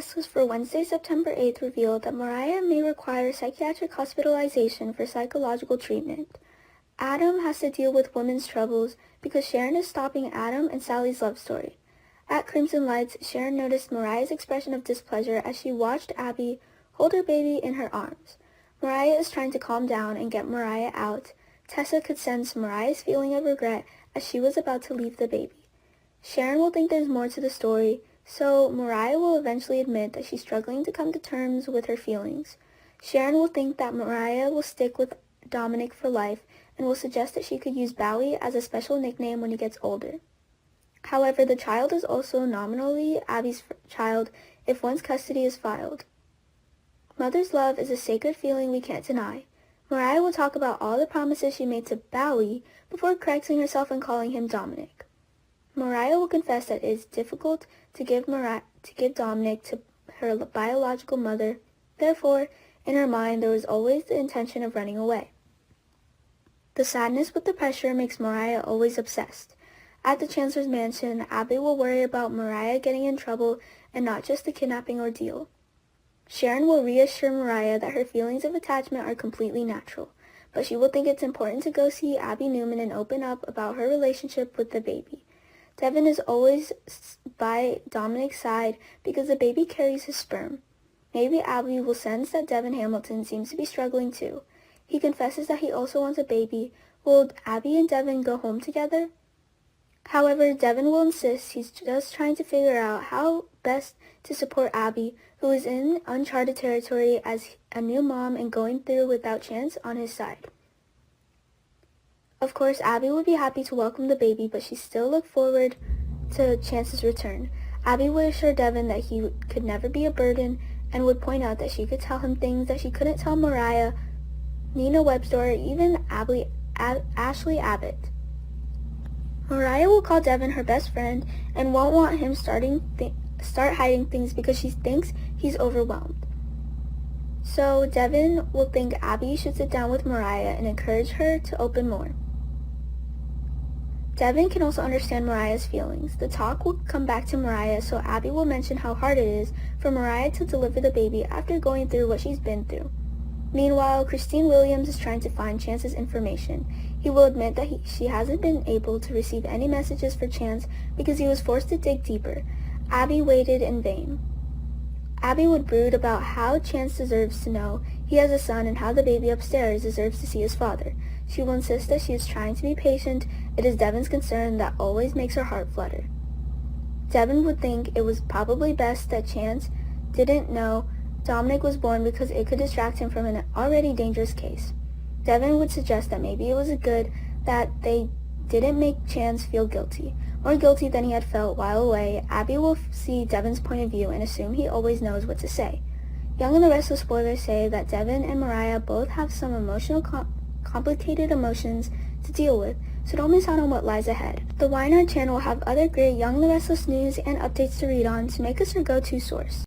Restless for Wednesday, September 8th revealed that Mariah may require psychiatric hospitalization for psychological treatment. Adam has to deal with women's troubles because Sharon is stopping Adam and Sally's love story. At Crimson Lights, Sharon noticed Mariah's expression of displeasure as she watched Abby hold her baby in her arms. Mariah is trying to calm down and get Mariah out. Tessa could sense Mariah's feeling of regret as she was about to leave the baby. Sharon will think there's more to the story, so Mariah will eventually admit that she's struggling to come to terms with her feelings. Sharon will think that Mariah will stick with Dominic for life and will suggest that she could use Bowie as a special nickname when he gets older. However, the child is also nominally Abby's child if one's custody is filed. Mother's love is a sacred feeling we can't deny. Mariah will talk about all the promises she made to Bowie before correcting herself and calling him Dominic. Mariah will confess that it is difficult to give Dominic to her biological mother. Therefore, in her mind, there was always the intention of running away. The sadness with the pressure makes Mariah always obsessed. At the Chancellor's mansion, Abby will worry about Mariah getting in trouble and not just the kidnapping ordeal. Sharon will reassure Mariah that her feelings of attachment are completely natural, but she will think it's important to go see Abby Newman and open up about her relationship with the baby. Devin is always by Dominic's side because the baby carries his sperm. Maybe Abby will sense that Devin Hamilton seems to be struggling too. He confesses that he also wants a baby. Will Abby and Devin go home together? However, Devin will insist he's just trying to figure out how best to support Abby, who is in uncharted territory as a new mom and going through without Chance on his side. Of course, Abby would be happy to welcome the baby, but she still looked forward to Chance's return. Abby would assure Devin that he could never be a burden and would point out that she could tell him things that she couldn't tell Mariah, Nina Webster, or even Ashley Abbott. Mariah will call Devin her best friend and won't want him start hiding things because she thinks he's overwhelmed. So Devin will think Abby should sit down with Mariah and encourage her to open more. Devin can also understand Mariah's feelings. The talk will come back to Mariah, so Abby will mention how hard it is for Mariah to deliver the baby after going through what she's been through. Meanwhile, Christine Williams is trying to find Chance's information. He will admit that she hasn't been able to receive any messages for Chance because he was forced to dig deeper. Abby waited in vain. Abby would brood about how Chance deserves to know he has a son and how the baby upstairs deserves to see his father. She will insist that she is trying to be patient. It is Devin's concern that always makes her heart flutter. Devin would think it was probably best that Chance didn't know Dominic was born because it could distract him from an already dangerous case. Devin would suggest that maybe it was good that they didn't make Chance feel guilty, more guilty than he had felt while away. Abby will see Devin's point of view and assume he always knows what to say. Young and the Restless spoilers say that Devin and Mariah both have some complicated emotions to deal with, so don't miss out on what lies ahead. The Wynard channel will have other great Young and the Restless news and updates to read on to make us your go-to source.